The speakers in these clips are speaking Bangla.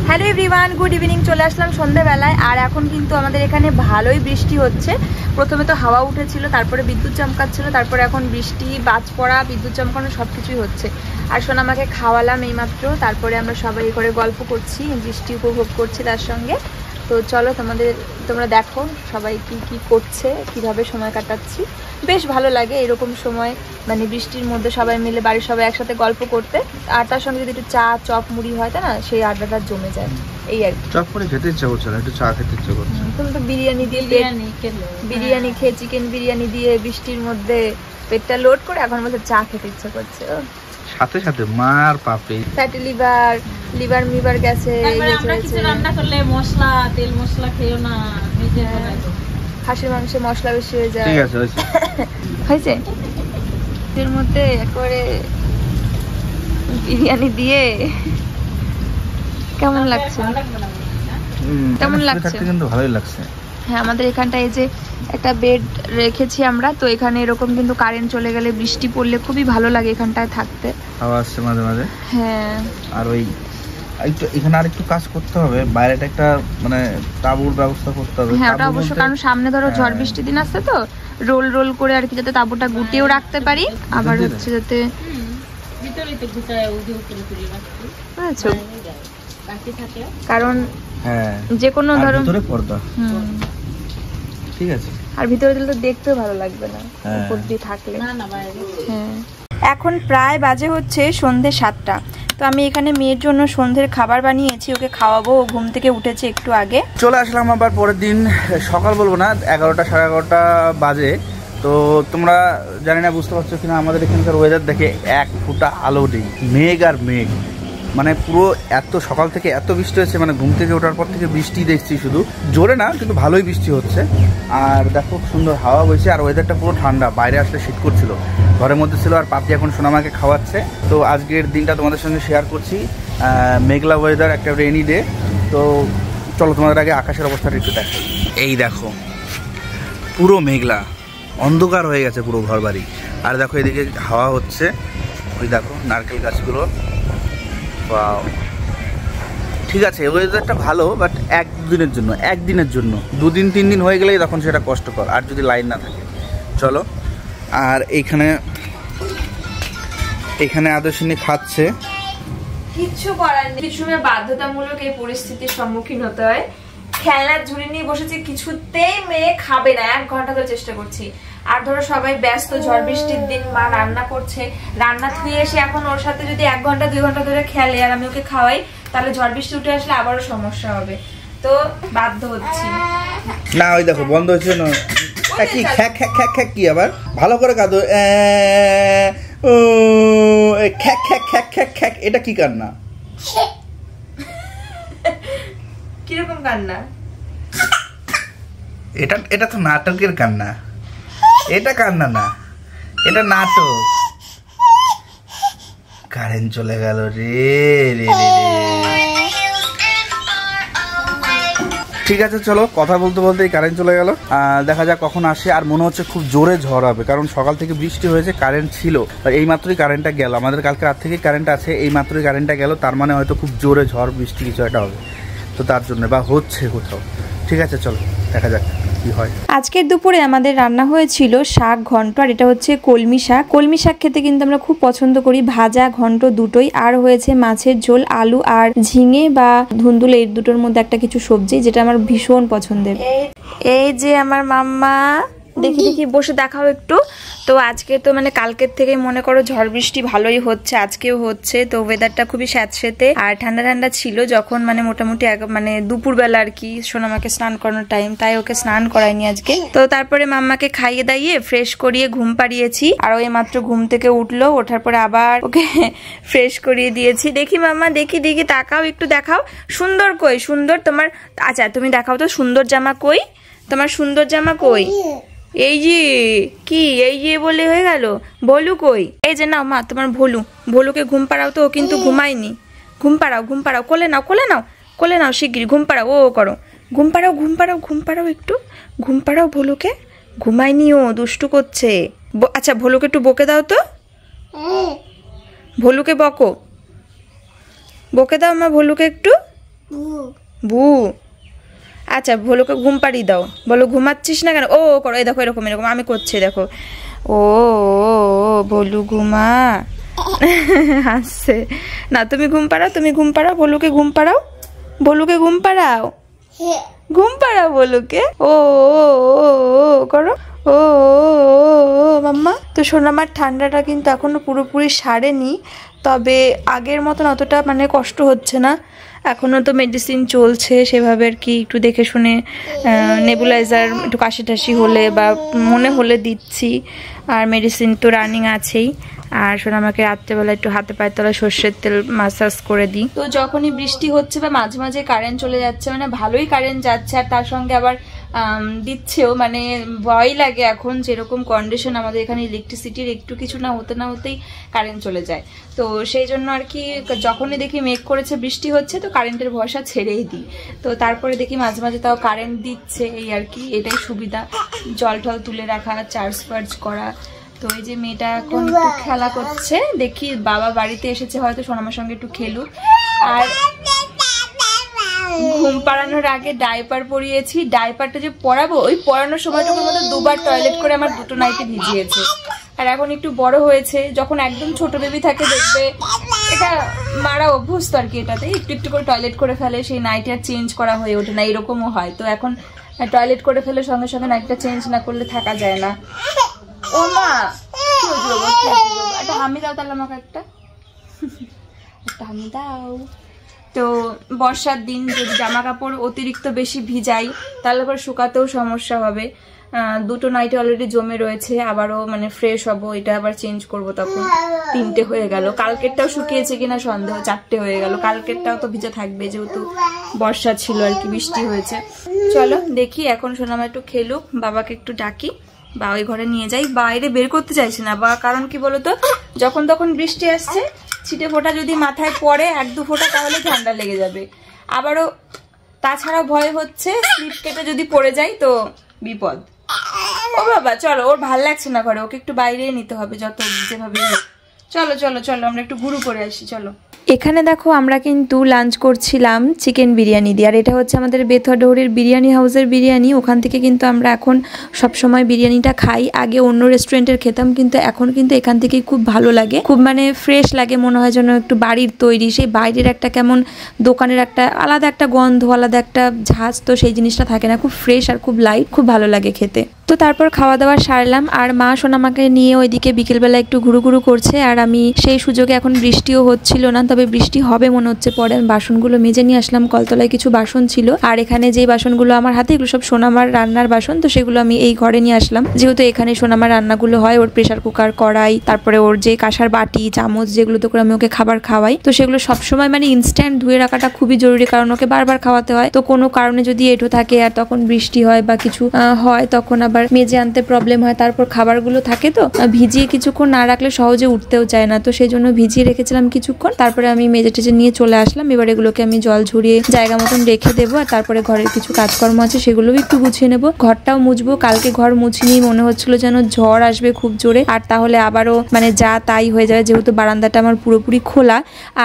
Hello everyone, good evening. চলে আসলাম সন্ধ্যাবেলায়। আর এখন কিন্তু আমাদের এখানে ভালোই বৃষ্টি হচ্ছে। প্রথমে তো হাওয়া উঠেছিল, তারপরে বিদ্যুৎ চমকাচ্ছিল, তারপরে এখন বৃষ্টি, বাজ পড়া, বিদ্যুৎ চমকানো সব কিছুই হচ্ছে। আর সোনামাকে খাওয়ালাম এইমাত্র, তারপরে আমরা সবাই করে গল্প করছি, বৃষ্টি উপভোগ করছি তার সঙ্গে। তো চলো তোমরা দেখো সবাই কি করছে, কিভাবে সময় কাটাচ্ছি। বেশ ভালো লাগে এরকম সময়, মানে বৃষ্টির মধ্যে সবাই মিলে বাড়ির সবাই একসাথে গল্প করতে। আর তার সঙ্গে যদি একটু চা চপ মুড়ি হয় তা না, সেই আড্ডাটা জমে যায়। এই আর কি। চপ করে খেতে ইচ্ছা করছে না, একটু চা খেতে ইচ্ছা করছে। তুমি তো বিরিয়ানি খেয়ে, চিকেন বিরিয়ানি দিয়ে বৃষ্টির মধ্যে পেটটা লোড করে এখন বলতে চা খেতে ইচ্ছা করছে। সাথে সাথে মার পাপে ফ্যাটি লিভার গেছে। আমরা কিছু রান্না করলে মশলা তেল মশলা খেও না, নিজে বানাও। খাসির মাংসে মশলা বেশি হয়ে যায়। ঠিক আছে, হয়েছে। এর মধ্যে করে বিরিয়ানি দিয়ে কেমন লাগছে? কেমন লাগছে? কিন্তু ভালোই লাগছে। হ্যাঁ, আমাদের এখানটা এই যে একটা বেড রেখেছি আমরা, তো এখানে এরকম কিন্তু কারেন্ট চলে গেলে, বৃষ্টি পড়লে খুবই ভালো লাগে এখানটায় থাকতে। হাওয়া আসছে মাঝে মাঝে। হ্যাঁ, আর ওই একটু এখানে আরেকটু কাজ করতে হবে, বাইরেটা একটা মানে তাঁবুর ব্যবস্থা করতে হবে। হ্যাঁ, ওটা অবশ্য, কারণ সামনে ধরো ঝড় বৃষ্টি দিন আসছে, তো রোল করে আর কি, যাতে তাঁবুটা গুটিয়েও রাখতে পারি, আবার হচ্ছে যাতে কারণ যে কোনো ধরো পর্দা। ঠিক আছে। আর ভিতরে দিলে তো দেখতেও ভালো লাগবে না উপর দিয়ে থাকলে। হ্যাঁ, এখন প্রায় বাজে হচ্ছে সন্ধ্যে 7টা। তো আমি এখানে মেয়ের জন্য সন্ধ্যের খাবার বানিয়েছি, ওকে খাওয়াবো। ও ঘুম থেকে উঠেছে একটু আগে। চলে আসলাম আবার পরের দিন সকাল, বলবো না 11টা সাড়ে 11টা বাজে। তো তোমরা জানি না বুঝতে পারছো কিনা, আমাদের এখানকার ওয়েদার দেখে এক ফোঁটা আলো নেই, মেঘ আর মেঘ। মানে পুরো এত সকাল থেকে এত বৃষ্টি হচ্ছে, মানে ঘুম থেকে ওঠার পর থেকে বৃষ্টি দেখছি, শুধু জোরে না কিন্তু ভালোই বৃষ্টি হচ্ছে। আর দেখো সুন্দর হাওয়া বইছে, আর ওয়েদারটা পুরো ঠান্ডা। বাইরে আসলে শীত করছিল, ঘরের মধ্যে ছিল। আর পাপি এখন সোনামাকে খাওয়াচ্ছে। তো আজকের দিনটা তোমাদের সঙ্গে শেয়ার করছি। মেঘলা ওয়েদার, একটা রেনি ডে। তো চলো তোমাদের আগে আকাশের অবস্থাটা একটু দেখো। এই দেখো পুরো মেঘলা, অন্ধকার হয়ে গেছে পুরো ঘর বাড়ি। আর দেখো এদিকে হাওয়া হচ্ছে, ওই দেখো নারকেল গাছগুলো। ওয়াও, ঠিক আছে ওয়েদারটা ভালো, বাট একদিনের জন্য 2 দিন 3 দিন হয়ে গেলেই তখন সেটা কষ্টকর, আর যদি লাইন না থাকে। চলো। আর এইখানে আদর্শিনী খাচ্ছে। কিচ্ছু করার নেই, কিছু বাধ্যতামূলক এই পরিস্থিতির সম্মুখীন হতে হয়। খেলনার ঝুড়ি নিয়ে বসেছি, কিছুতেই মেয়ে খাবে না। 1 ঘন্টা ধরে চেষ্টা করছি। আর ধরো সবাই ব্যস্ত, ঝড় বৃষ্টির দিন, মা রান্না করছে, রান্না ধুয়ে এসে এখন ওর সাথে যদি 1 ঘন্টা 2 ঘন্টা ধরে খেলে আর আমি ওকে খাওয়াই, তাহলে ঝড় বৃষ্টি উঠে আসলে আবারও সমস্যা হবে। তো বাধ্য হচ্ছি। না ওই দেখো বন্ধ হচ্ছে না। কি খ্যাক খ্যাক খ্যাক খ্যাক, কি আবার ভালো করে কাঁদো। খ্যাক খ্যাক খ্যাক খ্যাক খ্যাক, এটা কি কান্না? কিরকম কান্না? এটা তো নাটকের কান্না, এটা কান্না না, এটা নাটক। কারেন্ট চলে গেল রে রে রে। ঠিক আছে চলো, কথা বলতে বলতেই কারেন্ট চলে গেল। দেখা যাক কখন আসে। আর মনে হচ্ছে খুব জোরে ঝড় হবে, কারণ সকাল থেকে বৃষ্টি হয়েছে, কারেন্ট ছিল, এই মাত্রই কারেন্টটা গেল। আমাদের কালকে রাত থেকে কারেন্ট আছে, এই মাত্রই কারেন্টটা গেল। তার মানে হয়তো খুব জোরে ঝড় বৃষ্টি কিছু একটা হবে, তো তার জন্য বা হচ্ছে কোথাও। ঠিক আছে চলো দেখা যাক কি হয়। আজকের দুপুরে আমাদের রান্না হয়েছিল শাক ঘন্ট, আর এটা হচ্ছে কলমি শাক। কলমি শাক খেতে কিন্তু আমরা খুব পছন্দ করি, ভাজা ঘন্ট দুটোই। আর হয়েছে মাছের ঝোল, আলু আর ঝিঙে বা ধুন্দুল, এই দুটোর মধ্যে একটা কিছু সবজি, যেটা আমার ভীষণ পছন্দের। এই যে আমার মাম্মা, দেখি বসে দেখাও একটু। তো আজকে তো মানে কালকের থেকে মনে করো ঝড় বৃষ্টি ভালোই হচ্ছে, আজকেও হচ্ছে। তো ওয়েদারটা খুবই স্যাঁতসেঁতে আর ঠান্ডা ঠান্ডা ছিল, যখন মানে মোটামুটি মানে দুপুরবেলা আর কি সোনামাকে স্নান করানোর টাইম, তাই ওকে স্নান করাইনি আজকে। তো তারপরে মাম্মাকে খাইয়ে দাইয়ে ফ্রেশ করিয়ে ঘুম পাড়িয়েছি। আর ওই মাত্র ঘুম থেকে উঠলো, ওঠার পরে আবার ওকে ফ্রেশ করিয়ে দিয়েছি। দেখি মাম্মা, দেখি তাকাও, একটু দেখাও। সুন্দর কই? সুন্দর তোমার, আচ্ছা তুমি দেখাও তো সুন্দর জামা কই, তোমার সুন্দর জামা কই? এই যে কি, এই যে বলে হয়ে গেল। ভলু কই? এই যে নাও মা তোমার ভলুকে ঘুম পাড়াও। তো ও কিন্তু ঘুমায়নি। ঘুম পাড়াও, কোলে নাও শিগগির, ঘুম পাড়াও। ও করো, ঘুম পাড়াও একটু, ঘুম পাড়াও ভলুকে। ঘুমায়নি, ও দুষ্টু করছে। আচ্ছা ভলুকে একটু বকে দাও তো, ভলুকে বকে দাও মা, ভলুকে একটু। ভু। আচ্ছা ভোলুকে ঘুম পাড়িয়ে দাও, বলো ঘুমাচ্ছিস না কেন, ও করো, এই দেখো এরকম এরকম আমি করছি দেখো, ও ভোলু ঘুমা। হাসছে না, তুমি ঘুম পাড়াও, তুমি ঘুম পাড়াও, ভোলুকে ঘুম পাড়াও, ভোলুকে ঘুম পাড়াও, ঘুম পাড়াও ভোলুকে, ও করো, ও মাম্মা। তো সোনামার ঠান্ডাটা কিন্তু এখনো পুরোপুরি সারেনি, তবে আগের মতন অতটা মানে কষ্ট হচ্ছে না। এখনও তো মেডিসিন চলছে সেভাবে আর কি, একটু দেখে শুনে নেবুলাইজার একটু কাশি টাশি হলে বা মনে হলে দিচ্ছি, আর মেডিসিন তো রানিং আছেই। আর সোনামাকে রাত্রেবেলা একটু হাতে পায়ের তলায় সর্ষের তেল মাসাজ করে দিই। তো যখনই বৃষ্টি হচ্ছে বা মাঝে মাঝে কারেন্ট চলে যাচ্ছে, মানে ভালোই কারেন্ট যাচ্ছে আর তার সঙ্গে আবার দিচ্ছেও, মানে ভয় লাগে এখন যেরকম কন্ডিশন আমাদের এখানে ইলেকট্রিসিটির, একটু কিছু না হতেই কারেন্ট চলে যায়। তো সেই জন্য আর কি যখনই দেখি মেঘ করেছে বৃষ্টি হচ্ছে তো কারেন্টের ভরসা ছেড়েই দিই। তো তারপরে দেখি মাঝে মাঝে তাও কারেন্ট দিচ্ছে, এই আর কি, এটাই সুবিধা, জল টল তুলে রাখা, চার্জ ফার্জ করা। তো এই যে মেয়েটা এখন একটু খেলা করছে, দেখি বাবা বাড়িতে এসেছে হয়তো সোনামার সঙ্গে একটু খেলুক। আর ঘুম পাড়ানোর আগে ডাইপার পরিয়েছি, ডাইপারটা যে পরাবো ওই পরানোর সময়টুকুর মধ্যে দুবার টয়লেট করে আমার দুটো নাইটি ভিজিয়েছে। আর এখন একটু বড় হয়েছে, যখন একদম ছোট বেবি থাকে দেখবে এটা মারা অভ্যস্ত আর কি, এটাতে একটু একটু করে টয়লেট করে ফেলে, সেই নাইটি আর চেঞ্জ করা হয়ে ওঠে না, এরকমও হয়। তো এখন টয়লেট করে ফেলে সঙ্গে সঙ্গে নাইটিটা চেঞ্জ না করলে থাকা যায় না। ও মা একটা হামি দাও তাহলে আমাকে, একটা হামি দাও। তো বর্ষার দিন যদি জামা কাপড় অতিরিক্ত বেশি ভিজাই তাহলে আবার শুকাতেও সমস্যা হবে। দুটো নাইটি অলরেডি জমে রয়েছে, আবারও মানে ফ্রেশ হব, এটা আবার চেঞ্জ করব, তখন 3টে হয়ে গেল। কালকেরটাও শুকিয়েছে কিনা সন্দেহ, 4টে হয়ে গেল। কালকেরটাও তো ভিজে থাকবে যেহেতু বর্ষা ছিল আর কি, বৃষ্টি হয়েছে। চলো দেখি, এখন সোনামা একটু খেলুক, বাবাকে একটু ডাকি বা ওই ঘরে নিয়ে যাই। বাইরে বের করতে চাইছে না বা, কারণ কি বলতো, যখন তখন বৃষ্টি আসছে, ছিটে ফোঁটা যদি মাথায় পড়ে 1-2 ফোঁটা তাহলে ঠান্ডা লেগে যাবে। আবারও তাছাড়াও ভয় হচ্ছে স্লিপ কেটে যদি পড়ে যায় তো বিপদ। ও বাবা চলো, ওর ভাল লাগছে না ঘরে, ওকে একটু বাইরে নিতে হবে যত যেভাবে হোক। চলো চলো চলো আমরা একটু ঘুরু করে আসি, চলো। এখানে দেখো আমরা কিন্তু লাঞ্চ করছিলাম চিকেন বিরিয়ানি দিয়ে, আর এটা হচ্ছে আমাদের বেথুয়াডহরের বিরিয়ানি হাউসের বিরিয়ানি। ওখান থেকে কিন্তু আমরা এখন সবসময় বিরিয়ানিটা খাই, আগে অন্য রেস্টুরেন্টের খেতাম, কিন্তু এখন কিন্তু এখান থেকেই খুব ভালো লাগে, খুব মানে ফ্রেশ লাগে, মনে হয় যেন একটু বাড়ির তৈরি। সেই বাইরের একটা কেমন দোকানের একটা আলাদা একটা গন্ধ, আলাদা একটা ঝাঁজ, তো সেই জিনিসটা থাকে না, খুব ফ্রেশ আর খুব লাইট, খুব ভালো লাগে খেতে। তো তারপর খাওয়া দাওয়া সারলাম, আর মা সোনামাকে নিয়ে ওইদিকে বিকেলবেলা একটু ঘুরু ঘুরু করছে, আর আমি সেই সুযোগে, এখন বৃষ্টিও হচ্ছিল না, তবে বৃষ্টি হবে মনে হচ্ছে পরে, আমি বাসনগুলো মেজে নিয়ে আসলাম, কলতলায় কিছু বাসন ছিল, আর এখানে যে বাসনগুলো আমার হাতে এগুলো সব সোনামার রান্নার বাসন, তো সেগুলো আমি এই ঘরে নিয়ে আসলাম, যেহেতু এখানে সোনামার রান্নাগুলো হয়, ওর প্রেসার কুকার, কড়াই, তারপরে ওর যে কাঁসার বাটি, চামচ, যেগুলো তো করে আমি ওকে খাবার খাওয়াই, তো সেগুলো সবসময় মানে ইনস্ট্যান্ট ধুয়ে রাখাটা খুবই জরুরি, কারণ ওকে বারবার খাওয়াতে হয়। তো কোনো কারণে যদি এঁটো থাকে আর তখন বৃষ্টি হয় বা কিছু হয়, তখন আবার মেজে আনতে প্রবলেম হয়। তারপর খাবারগুলো থাকে তো ভিজিয়ে কিছুক্ষণ না রাখলে সহজে উঠতেও চায় না, তো সেই জন্য ভিজিয়ে রেখেছিলাম কিছুক্ষণ, তারপরে আমি মেজে টেজে নিয়ে চলে আসলাম। এবার এগুলোকে আমি জল ঝরিয়ে জায়গা মতন রেখে দেবো, আর তারপরে ঘরের কিছু কাজকর্ম আছে সেগুলোও একটু গুছিয়ে নেবো, ঘরটাও মুছবো। কালকে ঘর মুছিনি, মনে হচ্ছিল যেন ঝড় আসবে খুব জোরে, আর তাহলে আবারও মানে যা তাই হয়ে যাবে, যেহেতু বারান্দাটা আমার পুরোপুরি খোলা।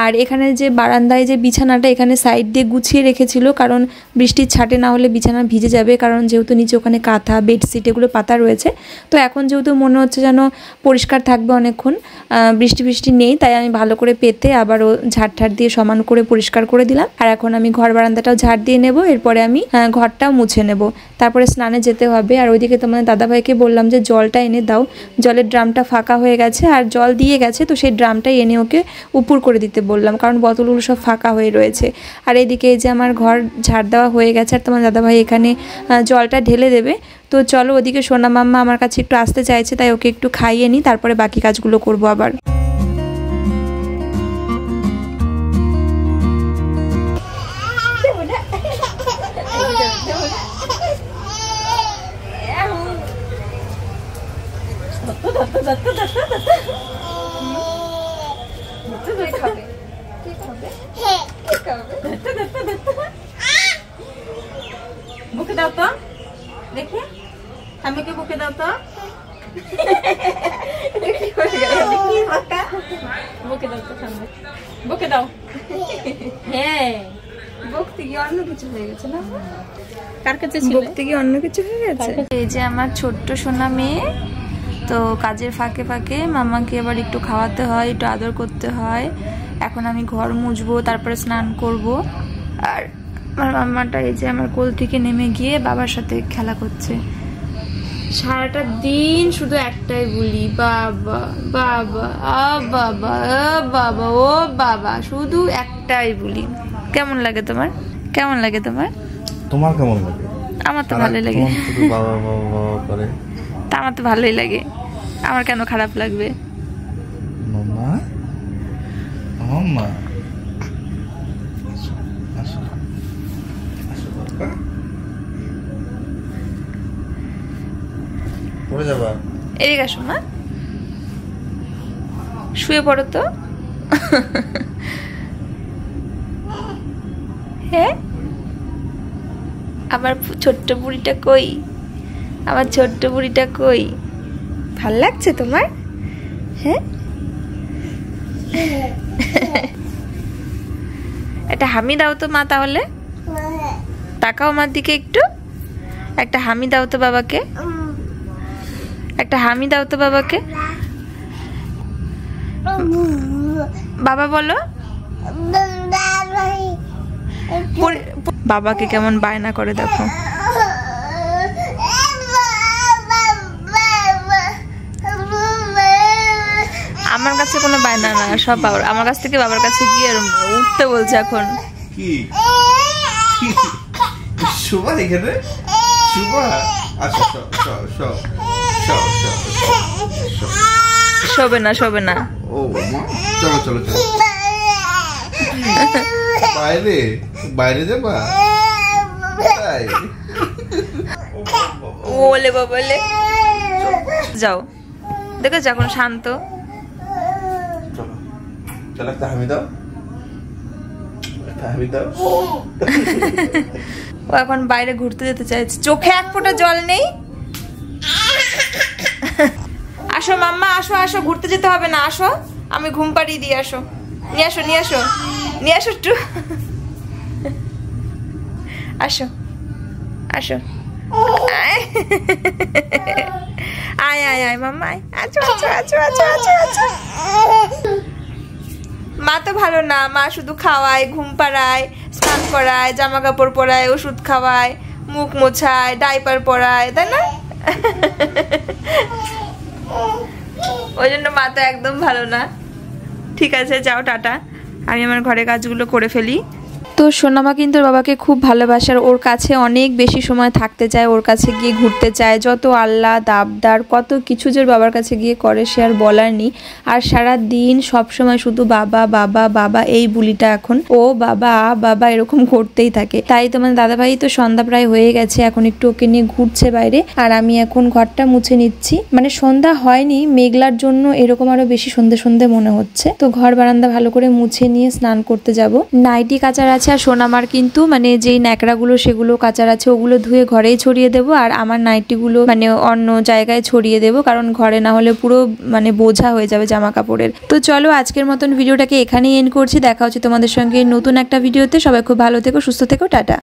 আর এখানে যে বারান্দায় যে বিছানাটা এখানে সাইড দিয়ে গুছিয়ে রেখেছিল, কারণ বৃষ্টির ছাটে না হলে বিছানা ভিজে যাবে, কারণ যেহেতু নিচে ওখানে কাঁথা, বেডশিট এগুলো পাতা রয়েছে। তো এখন যেহেতু মনে হচ্ছে যেন পরিষ্কার থাকবে অনেকক্ষণ, বৃষ্টি নেই, তাই আমি ভালো করে পেতে আবারও ঝাড় দিয়ে সমান করে পরিষ্কার করে দিলাম। আর এখন আমি ঘর বারান্দাটাও ঝাড় দিয়ে নেব, এরপরে আমি ঘরটাও মুছে নেব, তারপরে স্নানে যেতে হবে। আর ওইদিকে তোমাদের দাদাভাইকে বললাম যে জলটা এনে দাও, জলের ড্রামটা ফাঁকা হয়ে গেছে, আর জল দিয়ে গেছে, তো সেই ড্রামটাই এনে ওকে উপর করে দিতে বললাম, কারণ বোতলগুলো সব ফাঁকা হয়ে রয়েছে। আর এইদিকে এই যে আমার ঘর ঝাড় দেওয়া হয়ে গেছে, আর তোমার দাদাভাই এখানে জলটা ঢেলে দেবে। তো চলো, ওদিকে সোনা মাম্মা আমার কাছে একটু আসতে চাইছে, তাই ওকে একটু খাইয়ে নিই, তারপরে বাকি কাজগুলো করবো আবার। বুকে দাও তো দেখে, আমাকে বুকে দাও তো, বুকে দাও তো, বুকে দাও, হ্যাঁ ভক্তি কি অন্য কিছু হয়ে গেছে না? কার কাছে ছিল? ভক্তি কি অন্য কিছু হয়ে গেছে? এই যে আমার ছোট্ট সোনা মেয়ে, তো কাজের ফাঁকে ফাঁকে মামাকে আবার একটু খাওয়াতে হয়, একটু আদর করতে হয়। এখন আমি ঘর মুছবো, তারপরে স্নান করব। আর আমার মাম্মাটা এই যে আমার কোল থেকে নেমে গিয়ে বাবার সাথে খেলা করছে। সারাটা দিন শুধু একটাই বলি, বাবা বাবা আ বাবা আ বাবা ও বাবা, শুধু একটাই বলি। কেমন লাগে তোমার? কেমন লাগে তোমার? তোমার কেমন লাগে? আমার তো ভালোই লাগে। শুধু বাবা বাবা বাবা করে। তা আমার তো ভালোই লাগে, আমার কেন খারাপ লাগবে? মাম্মা মাম্মা আসো আসো বাবা, পড়ে যাবা। এদিকে আসো মা, শুয়ে পড়ো তো। হ্যাঁ, আমার ছোট্ট বুড়িটা কই? আমার ছোট্ট বুড়িটা কই? ভাল লাগছে তোমার? হ্যাঁ, একটা হামি দাও তো মা, তাহলে তাকাও আমার দিকে একটু, একটা হামি দাও তো বাবাকে, একটা হামি দাও তো বাবাকে। বাবা বলো। বাবাকে কেমন বায়না করে দেখো। আমার কাছে কোনো বায়না না, সব বাবার। আমার কাছ থেকে বাবার কাছে গিয়ে উঠতে বলছে এখন। কি শুভা এখানে? শুভা আচ্ছা শোবে না, শোবে না। ও চলো চলো চলো, বাইরে বাইরে যাবা? ওলে বাবলে, যাও দেখো যখন শান্ত। চলো চলো, একটা হামি দাও, একটা হামি দাও। ও এখন বাইরে ঘুরতে যেতে চাইছে, চোখে এক ফোঁটা জল নেই। আসো মাম্মা, আসো আসো, ঘুরতে যেতে হবে না, আসো, আমি ঘুম পাড়িয়ে দিয়ে আসো, নিয়ে আসো নিয়ে আসো নিয়ে আসো একটু, আসো আসো, আয় আয় আয় মাম্মা আয়, আছো আছো আছো আছো আছো আছো। মা তো ভালো না, মা শুধু খাওয়ায়, ঘুম পাড়ায়, স্নান করায়, জামা কাপড় পরায়, ওষুধ খাওয়ায়, মুখ মোছায়, ডাইপার পরায়, তাই না? ওই জন্য মা তো একদম ভালো না। ঠিক আছে, যাও টাটা, আমি আমার ঘরের কাজগুলো করে ফেলি। তো সোনামা কিন্তু ওর বাবাকে খুব ভালোবাসার, ওর কাছে অনেক বেশি সময় থাকতে চায়, ওর কাছে গিয়ে ঘুরতে চায়, যত আল্লাহ আবদার কত কিছু যে বাবার কাছে গিয়ে করে সে আর বলার নেই। আর সারা দিন সব সময় শুধু বাবা বাবা বাবা, এই বুলিটা এখন ও বাবা বাবা এরকম করতেই থাকে। তাই তোমার দাদাভাই তো সন্ধ্যা প্রায় হয়ে গেছে, এখন একটু ওকে নিয়ে ঘুরছে বাইরে, আর আমি এখন ঘরটা মুছে নিচ্ছি। মানে সন্ধ্যা হয়নি, মেঘলার জন্য এরকম আরো বেশি সন্ধে সন্ধে মনে হচ্ছে। তো ঘর বারান্দা ভালো করে মুছে নিয়ে স্নান করতে যাব। নাইটি কাচার আছে, আর সোনামার কিন্তু মানে যেই ন্যাকড়াগুলো সেগুলো কাচার আছে, ওগুলো ধুয়ে ঘরেই ছড়িয়ে দেবো, আর আমার নাইটিগুলো মানে অন্য জায়গায় ছড়িয়ে দেবো, কারণ ঘরে না হলে পুরো মানে বোঝা হয়ে যাবে জামা কাপড়ের। তো চলো আজকের মতন ভিডিওটাকে এখানেই এন্ড করছি, দেখা হচ্ছে তোমাদের সঙ্গে নতুন একটা ভিডিওতে। সবাই খুব ভালো থেকো, সুস্থ থেকো, টাটা।